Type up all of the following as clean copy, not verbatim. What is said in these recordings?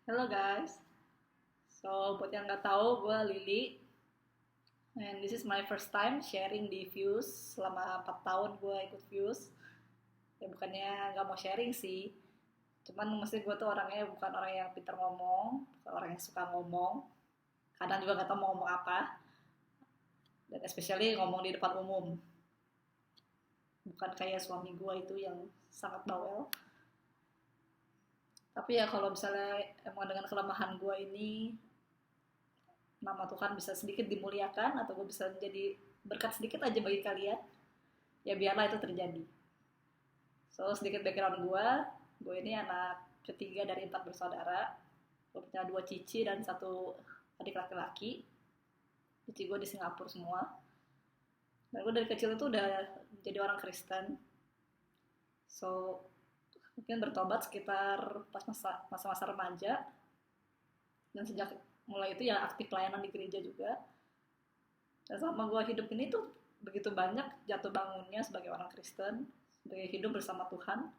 Hello guys, so buat yang nggak tahu, gue Lily, and this is my first time sharing di Views. Selama 4 tahun gue ikut Views, ya bukannya nggak mau sharing sih, cuman mesti gue tuh orangnya bukan orang yang pintar ngomong, bukan orang yang suka ngomong, kadang juga nggak tahu mau ngomong apa, dan especially ngomong di depan umum, bukan kayak suami gue itu yang sangat bawel. Tapi ya kalau misalnya emang dengan kelemahan gue ini, nama Tuhan bisa sedikit dimuliakan atau gue bisa menjadi berkat sedikit aja bagi kalian, ya biarlah itu terjadi. So sedikit background gue ini anak ketiga dari 4 bersaudara. Gue punya 2 cici dan 1 adik laki-laki. Cici gue di Singapura semua. Dan gue dari kecil itu udah jadi orang Kristen. So mungkin bertobat sekitar pas masa-masa remaja. Dan sejak mulai itu ya aktif pelayanan di gereja juga. Dan selama gue hidup ini tuh begitu banyak jatuh bangunnya sebagai orang Kristen, sebagai hidup bersama Tuhan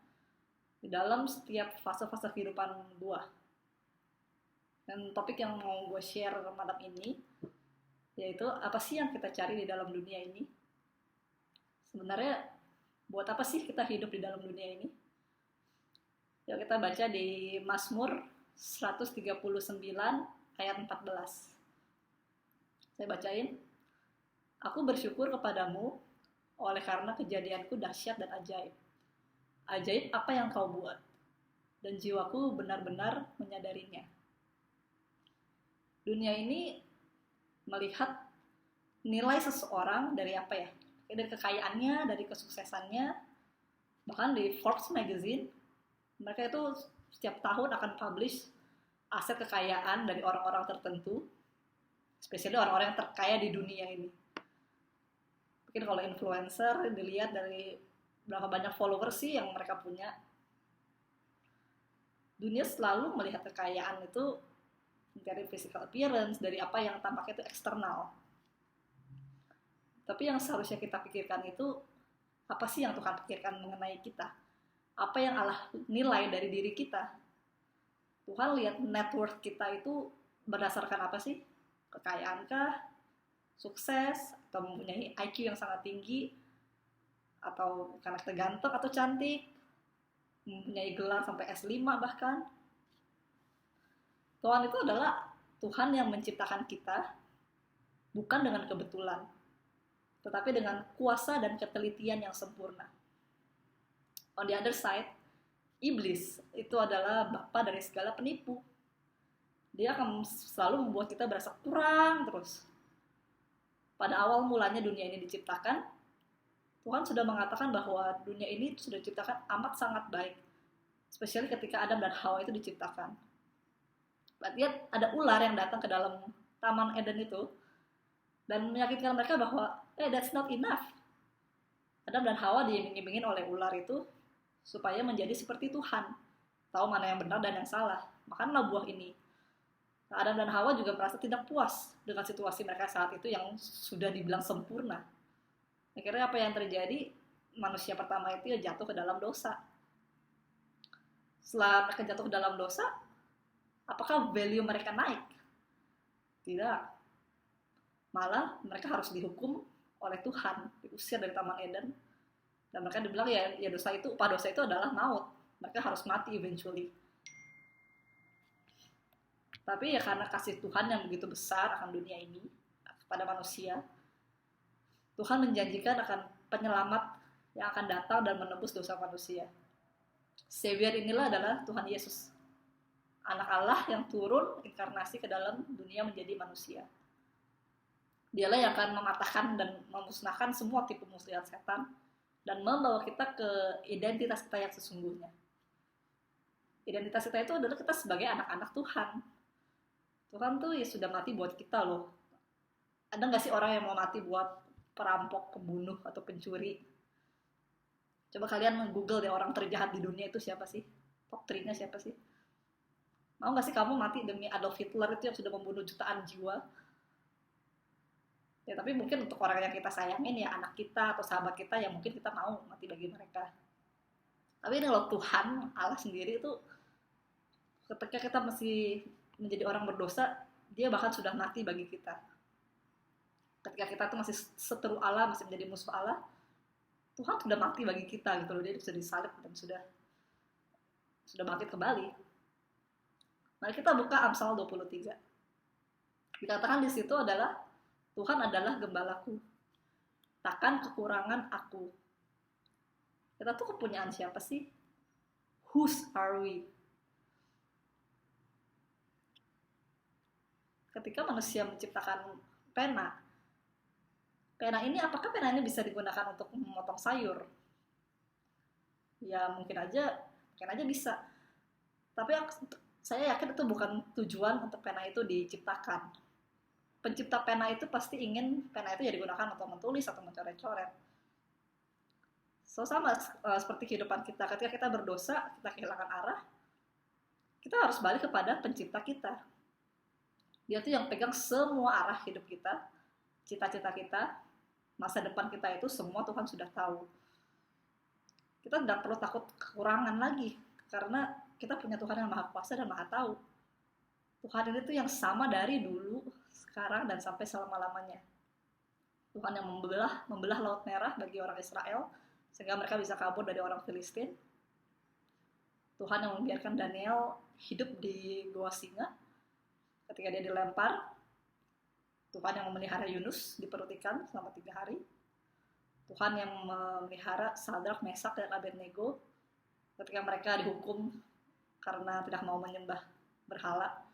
di dalam setiap fase-fase kehidupan gue. Dan topik yang mau gue share malam ini yaitu apa sih yang kita cari di dalam dunia ini? Sebenarnya buat apa sih kita hidup di dalam dunia ini? Yuk kita baca di Mazmur 139 ayat 14. Saya bacain. Aku bersyukur kepadamu oleh karena kejadianku dahsyat dan ajaib. Ajaib apa yang kau buat, dan jiwaku benar-benar menyadarinya. Dunia ini melihat nilai seseorang dari apa ya? Dari kekayaannya, dari kesuksesannya. Bahkan di Forbes magazine, mereka itu setiap tahun akan publish aset kekayaan dari orang-orang tertentu, especially orang-orang yang terkaya di dunia ini. Mungkin kalau influencer dilihat dari berapa banyak followers sih yang mereka punya. Dunia selalu melihat kekayaan itu dari physical appearance, dari apa yang tampaknya itu eksternal. Tapi yang seharusnya kita pikirkan itu, apa sih yang Tuhan pikirkan mengenai kita? Apa yang Allah nilai dari diri kita? Tuhan lihat net worth kita itu berdasarkan apa sih? Kekayaankah? Sukses? Atau mempunyai IQ yang sangat tinggi? Atau karena kita ganteng atau cantik? Mempunyai gelar sampai S5 bahkan? Tuhan itu adalah Tuhan yang menciptakan kita bukan dengan kebetulan, tetapi dengan kuasa dan ketelitian yang sempurna. On the other side, iblis itu adalah bapa dari segala penipu. Dia akan selalu membuat kita berasa kurang terus. Pada awal mulanya dunia ini diciptakan, Tuhan sudah mengatakan bahwa dunia ini sudah diciptakan amat sangat baik. Especially ketika Adam dan Hawa itu diciptakan. Lihat ada ular yang datang ke dalam Taman Eden itu dan meyakinkan mereka bahwa that's not enough. Adam dan Hawa diiming-imingin oleh ular itu supaya menjadi seperti Tuhan, tahu mana yang benar dan yang salah. Makanlah buah ini. Adam dan Hawa juga merasa tidak puas dengan situasi mereka saat itu yang sudah dibilang sempurna. Akhirnya apa yang terjadi? Manusia pertama itu jatuh ke dalam dosa. Setelah mereka jatuh ke dalam dosa, apakah value mereka naik? Tidak. Malah mereka harus dihukum oleh Tuhan, diusir dari Taman Eden. Dan mereka dibilang ya dosa itu, upah dosa itu adalah maut. Mereka harus mati eventually. Tapi ya karena kasih Tuhan yang begitu besar akan dunia ini, kepada manusia, Tuhan menjanjikan akan penyelamat yang akan datang dan menebus dosa manusia. Savior inilah adalah Tuhan Yesus, anak Allah yang turun inkarnasi ke dalam dunia menjadi manusia. Dialah yang akan mematahkan dan memusnahkan semua tipu muslihat setan dan membawa kita ke identitas kita yang sesungguhnya. Identitas kita itu adalah kita sebagai anak-anak Tuhan. Tuhan tuh ya sudah mati buat kita loh. Ada nggak sih orang yang mau mati buat perampok, pembunuh, atau pencuri? Coba kalian Google deh orang terjahat di dunia itu siapa sih? Top 3-nya siapa sih? Mau nggak sih kamu mati demi Adolf Hitler itu yang sudah membunuh jutaan jiwa? Ya tapi mungkin untuk orang yang kita sayangin ya anak kita atau sahabat kita yang mungkin kita mau mati bagi mereka. Tapi ini loh Tuhan Allah sendiri itu Ketika kita masih menjadi orang berdosa, dia bahkan sudah mati bagi kita. Ketika kita tuh masih seteru Allah, masih menjadi musuh Allah, Tuhan sudah mati bagi kita gitu loh. Dia sudah disalib dan sudah bangkit kembali. Mari kita buka Amsal 23. Dikatakan di situ adalah Tuhan adalah gembalaku, takkan kekurangan aku. Kita tuh kepunyaan siapa sih? Whose are we? Ketika manusia menciptakan pena ini, apakah pena ini bisa digunakan untuk memotong sayur? Ya mungkin aja bisa. Tapi saya yakin itu bukan tujuan untuk pena itu diciptakan. Pencipta pena itu pasti ingin pena itu ya digunakan untuk menulis atau mencoret-coret. So sama seperti kehidupan kita, ketika kita berdosa, kita kehilangan arah, kita harus balik kepada pencipta kita. Dia tuh yang pegang semua arah hidup kita, cita-cita kita, masa depan kita itu semua Tuhan sudah tahu. Kita tidak perlu takut kekurangan lagi, karena kita punya Tuhan yang Maha Kuasa dan Maha Tahu. Tuhan ini tuh yang sama dari dulu, sekarang, dan sampai selama-lamanya. Tuhan yang membelah Laut Merah bagi orang Israel, sehingga mereka bisa kabur dari orang Filistin. Tuhan yang membiarkan Daniel hidup di gua singa ketika dia dilempar. Tuhan yang memelihara Yunus di perut ikan selama 3 hari. Tuhan yang memelihara Sadrak, Mesak, dan Abednego ketika mereka dihukum karena tidak mau menyembah berhala.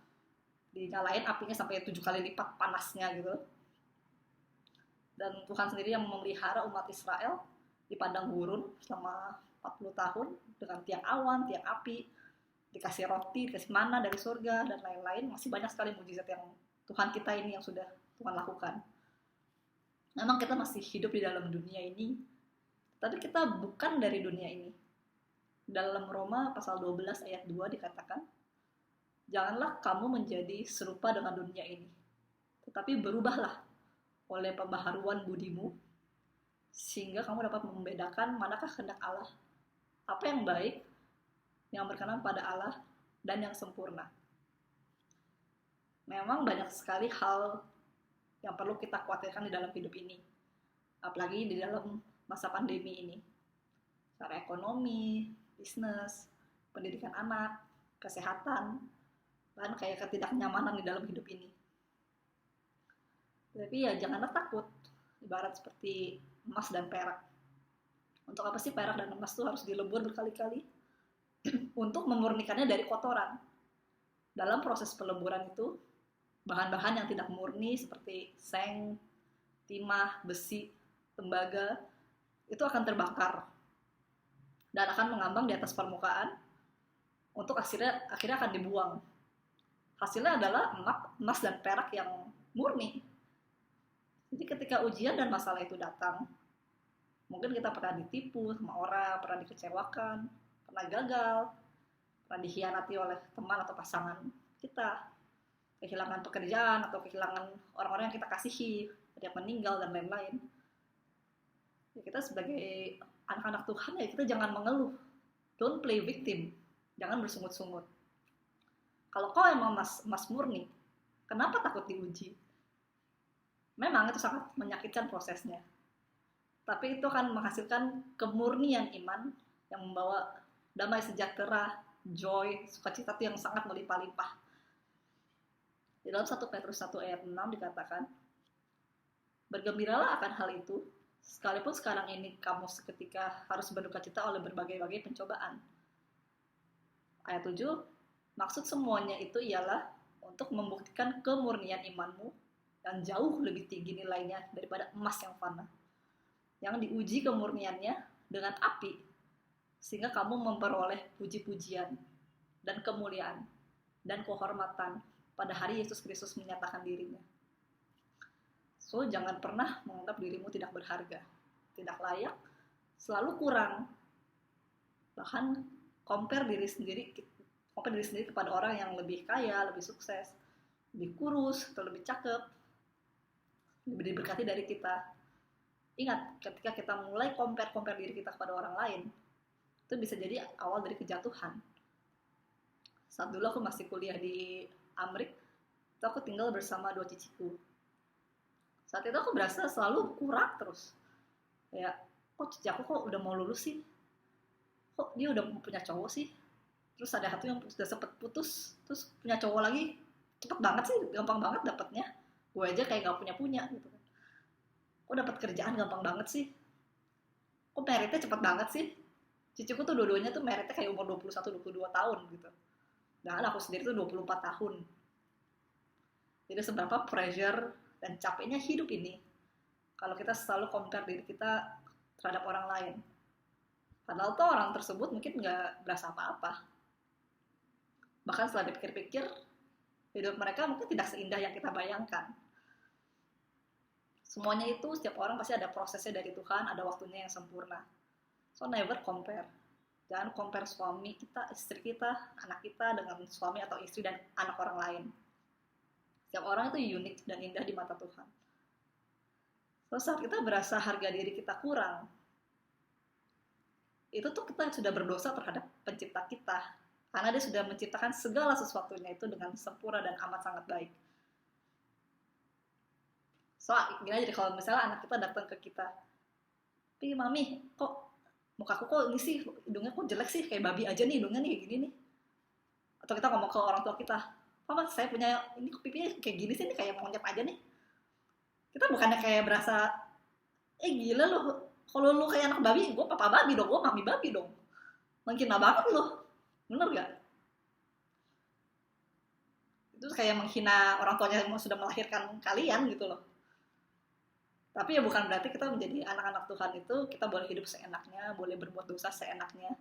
Dinyalain apinya sampai 7 kali lipat panasnya gitu. Dan Tuhan sendiri yang memelihara umat Israel di padang gurun selama 40 tahun dengan tiang awan, tiang api, dikasih roti, dikasih mana dari surga, dan lain-lain. Masih banyak sekali mujizat yang Tuhan kita ini yang sudah Tuhan lakukan. Memang kita masih hidup di dalam dunia ini, tapi kita bukan dari dunia ini. Dalam Roma pasal 12 ayat 2 dikatakan, janganlah kamu menjadi serupa dengan dunia ini, tetapi berubahlah oleh pembaharuan budimu, sehingga kamu dapat membedakan manakah kehendak Allah, apa yang baik, yang berkenan pada Allah, dan yang sempurna. Memang banyak sekali hal yang perlu kita khawatirkan di dalam hidup ini, apalagi di dalam masa pandemi ini. Secara ekonomi, bisnis, pendidikan anak, kesehatan, bahkan kayak ketidaknyamanan di dalam hidup ini. Tapi ya janganlah takut, ibarat seperti emas dan perak. Untuk apa sih perak dan emas itu harus dilebur berkali-kali? Untuk memurnikannya dari kotoran. Dalam proses peleburan itu, bahan-bahan yang tidak murni seperti seng, timah, besi, tembaga, itu akan terbakar dan akan mengambang di atas permukaan untuk akhirnya akan dibuang. Hasilnya adalah emas dan perak yang murni. Jadi ketika ujian dan masalah itu datang, mungkin kita pernah ditipu sama orang, pernah dikecewakan, pernah gagal, pernah dikhianati oleh teman atau pasangan kita, kehilangan pekerjaan atau kehilangan orang-orang yang kita kasihi, ada yang meninggal dan lain-lain. Ya, kita sebagai anak-anak Tuhan ya kita jangan mengeluh, don't play victim, jangan bersungut-sungut. Kalau kau emang mas murni, kenapa takut diuji? Memang itu sangat menyakitkan prosesnya, tapi itu akan menghasilkan kemurnian iman yang membawa damai sejahtera, joy, sukacita yang sangat melimpah-limpah. Di dalam 1 Petrus 1 ayat 6 dikatakan, bergembiralah akan hal itu, sekalipun sekarang ini kamu seketika harus berduka cita oleh berbagai-bagai pencobaan. Ayat 7, maksud semuanya itu ialah untuk membuktikan kemurnian imanmu yang jauh lebih tinggi nilainya daripada emas yang fana, yang diuji kemurniannya dengan api, sehingga kamu memperoleh puji-pujian dan kemuliaan dan kehormatan pada hari Yesus Kristus menyatakan dirinya. So, jangan pernah menganggap dirimu tidak berharga, tidak layak, selalu kurang. Bahkan compare diri sendiri kepada orang yang lebih kaya, lebih sukses, lebih kurus, atau lebih cakep, lebih diberkati dari kita. Ingat, ketika kita mulai compare diri kita kepada orang lain, itu bisa jadi awal dari kejatuhan. Saat dulu aku masih kuliah di Amerika, itu aku tinggal bersama 2 ciciku. Saat itu aku berasa selalu kurang terus. Ya, kok cici aku kok udah mau lulus sih? Kok dia udah punya cowok sih? Terus ada satu yang sudah sempet putus, terus punya cowok lagi, cepet banget sih, gampang banget dapetnya. Gue aja kayak gak punya gitu kan. Kok dapet kerjaan gampang banget sih? Kok meritnya cepet banget sih? Ciciku tuh dua-duanya tuh meritnya kayak umur 21-22 tahun gitu. Dan aku sendiri tuh 24 tahun. Jadi seberapa pressure dan capeknya hidup ini kalau kita selalu compare diri kita terhadap orang lain. Padahal tuh orang tersebut mungkin nggak berasa apa-apa. Bahkan setelah dipikir-pikir, hidup mereka mungkin tidak seindah yang kita bayangkan. Semuanya itu, setiap orang pasti ada prosesnya dari Tuhan, ada waktunya yang sempurna. So never compare. Jangan compare suami kita, istri kita, anak kita dengan suami atau istri dan anak orang lain. Setiap orang itu unik dan indah di mata Tuhan. So, saat kita berasa harga diri kita kurang, itu tuh kita sudah berdosa terhadap pencipta kita. Karena dia sudah menciptakan segala sesuatunya itu dengan sempurna dan amat sangat baik. So, gini aja deh, kalau misalnya anak kita datang ke kita, tapi mami, kok mukaku kok ini sih, hidungnya kok jelek sih, kayak babi aja nih hidungnya nih, kayak gini nih. Atau kita ngomong ke orang tua kita, Mama, saya punya, ini pipinya kayak gini sih, ini kayak monyet aja nih. Kita bukannya kayak berasa, gila loh, kalau lu kayak anak babi, gue papa babi dong, gue mami babi dong. Menghina banget loh, bener gak? Itu kayak menghina orang tuanya yang sudah melahirkan kalian gitu loh. Tapi ya bukan berarti kita menjadi anak-anak Tuhan itu kita boleh hidup seenaknya, boleh berbuat dosa seenaknya.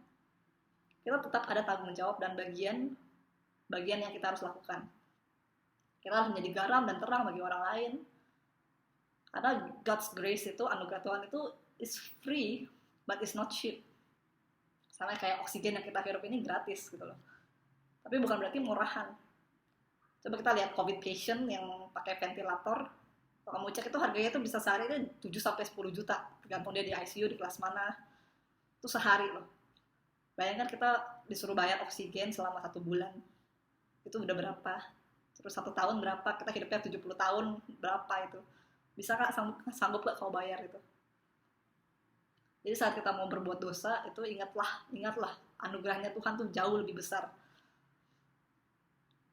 Kita tetap ada tanggung jawab dan bagian yang kita harus lakukan. Kita harus menjadi garam dan terang bagi orang lain. Karena God's grace itu, anugerah Tuhan itu is free, but it's not cheap. Sama kayak oksigen yang kita hirup ini gratis gitu loh. Tapi bukan berarti murahan. Coba kita lihat COVID patient yang pakai ventilator, kalau kamu cek itu harganya tuh bisa sehari itu 7-10 juta, tergantung dia di ICU, di kelas mana. Itu sehari loh. Bayangkan kita disuruh bayar oksigen selama 1 bulan. Itu udah berapa? Terus 1 tahun berapa? Kita hidupnya 70 tahun, berapa itu? Bisa kak sanggup gak kau bayar itu? Jadi saat kita mau berbuat dosa, itu ingatlah anugerahnya Tuhan tuh jauh lebih besar.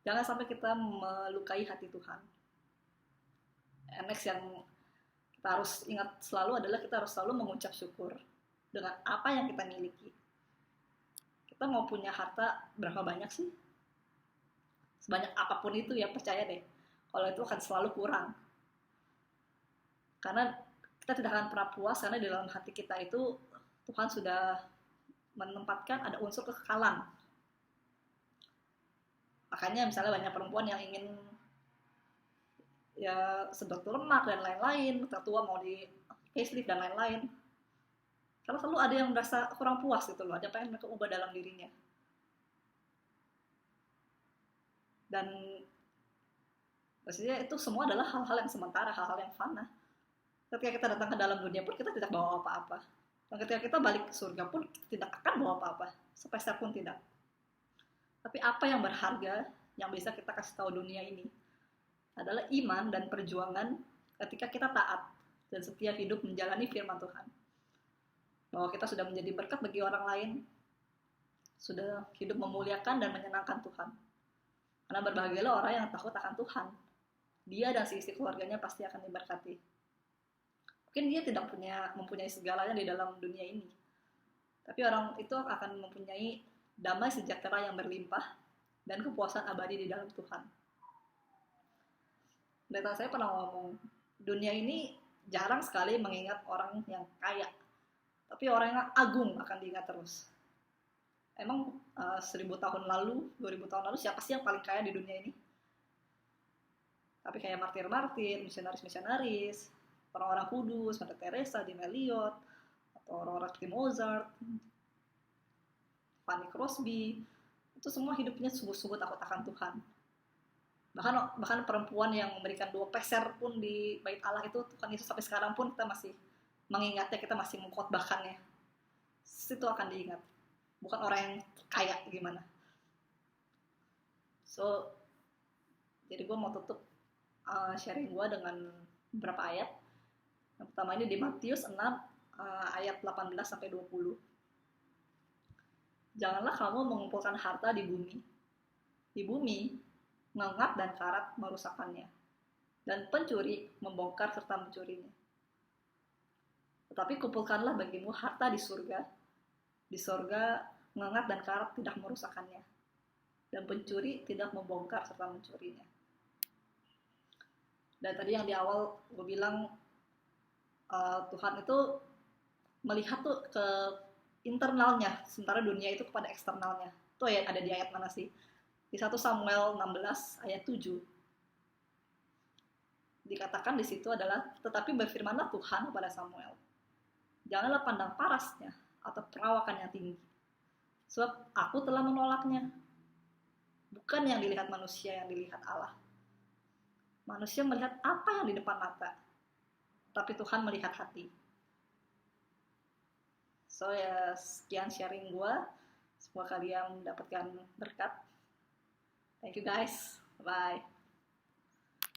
Jangan sampai kita melukai hati Tuhan. And next yang kita harus ingat selalu adalah kita harus selalu mengucap syukur dengan apa yang kita miliki. Kita mau punya harta berapa banyak sih? Sebanyak apapun itu ya, percaya deh, kalau itu akan selalu kurang. Karena kita tidak akan pernah puas, karena di dalam hati kita itu Tuhan sudah menempatkan ada unsur kekekalan. Makanya misalnya banyak perempuan yang ingin ya sedot lemak dan lain-lain, tertua mau di facelift dan lain-lain. Karena selalu ada yang merasa kurang puas gitu loh, ada pengen mereka ubah dalam dirinya. Dan maksudnya itu semua adalah hal-hal yang sementara, hal-hal yang fana. Ketika kita datang ke dalam dunia pun kita tidak bawa apa-apa. Dan ketika kita balik ke surga pun kita tidak akan bawa apa-apa, sepeser pun tidak. Tapi apa yang berharga yang bisa kita kasih tahu dunia ini adalah iman dan perjuangan ketika kita taat dan setia hidup menjalani firman Tuhan. Bahwa kita sudah menjadi berkat bagi orang lain, sudah hidup memuliakan dan menyenangkan Tuhan. Karena berbahagialah orang yang takut akan Tuhan. Dia dan si istri keluarganya pasti akan diberkati. Mungkin dia tidak mempunyai segalanya di dalam dunia ini, tapi orang itu akan mempunyai damai sejahtera yang berlimpah dan kepuasan abadi di dalam Tuhan. Pendeta saya pernah ngomong, dunia ini jarang sekali mengingat orang yang kaya, tapi orang yang agung akan diingat terus. Emang 1000 tahun lalu, 2000 tahun lalu siapa sih yang paling kaya di dunia ini? Tapi kayak martir-martir, misionaris-misionaris, orang-orang kudus, Mother Teresa, Jim Elliot, atau orang-orang seperti Mozart, Fanny Crosby, itu semua hidupnya sungguh-sungguh takut akan Tuhan. Bahkan perempuan yang memberikan 2 peser pun di bait Allah itu, Tuhan Yesus sampai sekarang pun kita masih mengingatnya, kita masih mengkhotbahkannya. Itu akan diingat. Bukan orang yang kaya gimana. So jadi gue mau tutup sharing gue dengan beberapa ayat. Yang pertama ini di Matius 6 ayat 18-20. Janganlah kamu mengumpulkan harta di bumi. Di bumi, ngengap dan karat merusakkannya, dan pencuri membongkar serta mencurinya. Tetapi kumpulkanlah bagimu harta di surga. Di surga, ngengap dan karat tidak merusakkannya, dan pencuri tidak membongkar serta mencurinya. Dan tadi yang di awal gue bilang, Tuhan itu melihat tuh ke internalnya, sementara dunia itu kepada eksternalnya. Itu ya ada di ayat mana sih? Di 1 Samuel 16 ayat 7. Dikatakan di situ adalah, tetapi berfirmanlah Tuhan kepada Samuel, janganlah pandang parasnya atau perawakan yang tinggi, sebab aku telah menolaknya. Bukan yang dilihat manusia, yang dilihat Allah. Manusia melihat apa yang di depan mata, tapi Tuhan melihat hati. So ya, sekian sharing gue. Semoga kalian mendapatkan berkat. Thank you guys. Bye.